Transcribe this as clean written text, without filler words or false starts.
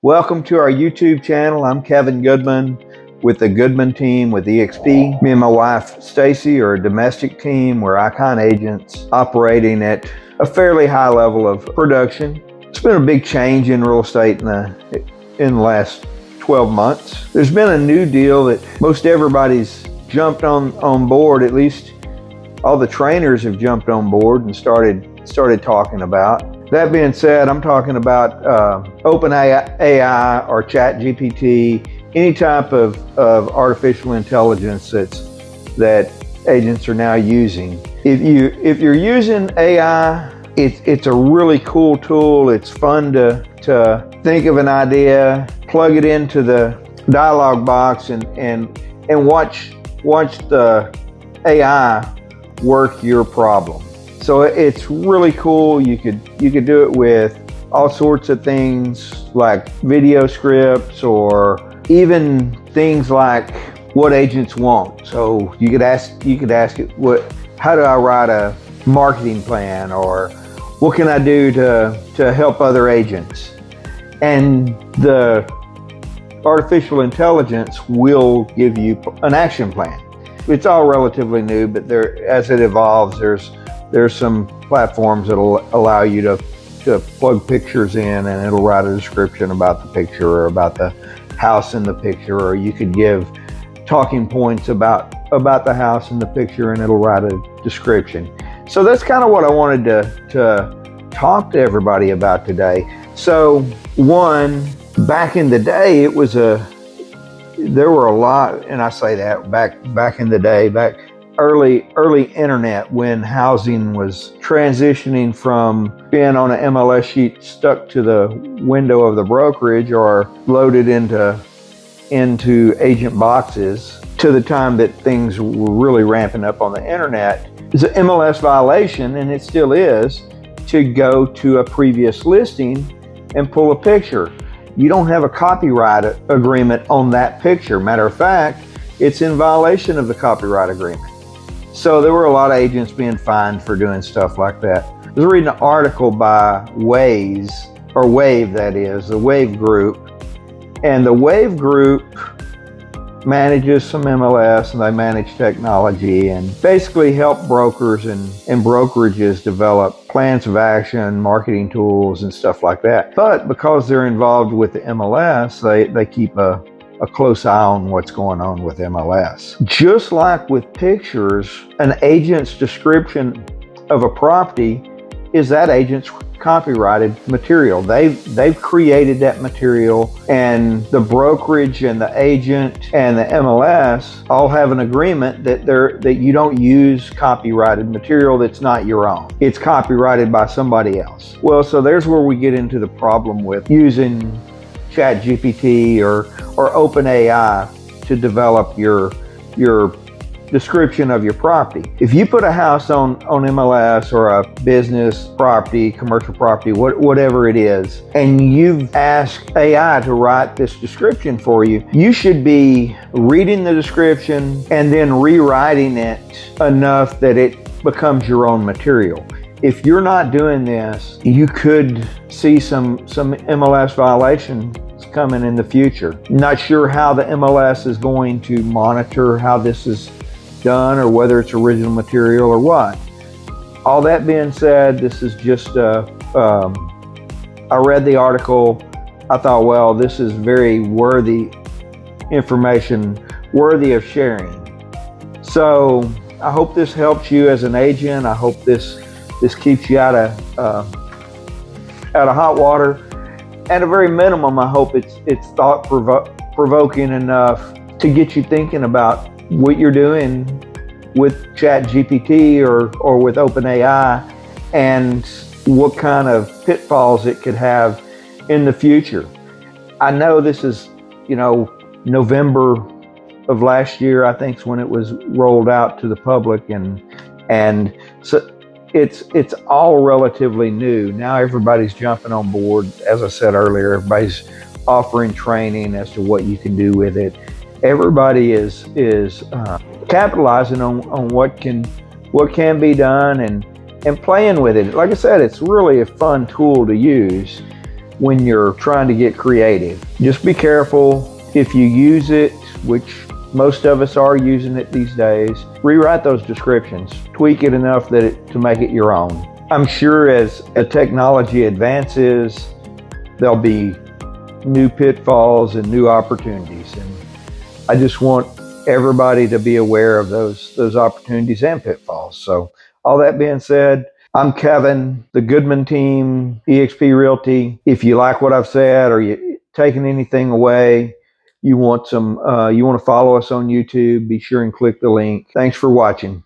Welcome to our YouTube channel. I'm Kevin Goodman with the Goodman team with EXP. Me and my wife, Stacey, are a domestic team. We're icon agents operating at a fairly high level of production. It's been a big change in real estate in the last 12 months. There's been a new deal that most everybody's jumped on board. At least all the trainers have jumped on board and started talking about. That being said, I'm talking about OpenAI or ChatGPT, any type of artificial intelligence that agents are now using. If you're using AI, it's a really cool tool. It's fun to think of an idea, plug it into the dialog box, and watch the AI work your problem. So it's really cool. You could do it with all sorts of things like video scripts or even things like what agents want. So you could ask it, how do I write a marketing plan, or what can I do to help other agents? And the artificial intelligence will give you an action plan. It's all relatively new, but as it evolves, there's some platforms that'll allow you to plug pictures in, and it'll write a description about the picture or about the house in the picture, or you could give talking points about the house in the picture and it'll write a description. So that's kind of what I wanted to talk to everybody about today. So one, back in the day, there were a lot, and I say that back in the day, back early internet, when housing was transitioning from being on an MLS sheet stuck to the window of the brokerage or loaded into agent boxes, to the time that things were really ramping up on the internet. It's an MLS violation, and it still is, to go to a previous listing and pull a picture. You don't have a copyright agreement on that picture. Matter of fact, it's in violation of the copyright agreement. So there were a lot of agents being fined for doing stuff like that. I was reading an article by Wave, that is, the Wave Group. And the Wave Group manages some MLS, and they manage technology and basically help brokers and brokerages develop plans of action, marketing tools, and stuff like that. But because they're involved with the MLS, they keep a close eye on what's going on with MLS. Just like with pictures, an agent's description of a property is that agent's copyrighted material. They've created that material, and the brokerage and the agent and the MLS all have an agreement that you don't use copyrighted material that's not your own. It's copyrighted by somebody else. Well, so there's where we get into the problem with using ChatGPT or OpenAI to develop your description of your property. If you put a house on MLS or a business property, commercial property, whatever it is, and you've asked AI to write this description for you, you should be reading the description and then rewriting it enough that it becomes your own material. If you're not doing this, you could see some MLS violations coming in the future. Not sure how the MLS is going to monitor how this is done, or whether it's original material or what. All that being said, this is just I read the article. I thought, well, this is very worthy information, worthy of sharing. So I hope this helps you as an agent. I hope this keeps you out of hot water. At a very minimum, I hope it's thought provoking enough to get you thinking about what you're doing with ChatGPT or with OpenAI, and what kind of pitfalls it could have in the future. I know this is, November of last year, I think, is when it was rolled out to the public, and so it's all relatively new. Now everybody's jumping on board. As I said earlier, everybody's offering training as to what you can do with it. Everybody is capitalizing on what can be done and playing with it. Like I said, it's really a fun tool to use. when you're trying to get creative. Just be careful if you use it, which most of us are using it these days. Rewrite those descriptions, tweak it enough to make it your own. I'm sure as the technology advances, there'll be new pitfalls and new opportunities. And I just want everybody to be aware of those opportunities and pitfalls. So all that being said, I'm Kevin, the Goodman team, EXP Realty. If you like what I've said or you taking anything away, you want to follow us on YouTube, be sure and click the link. Thanks for watching.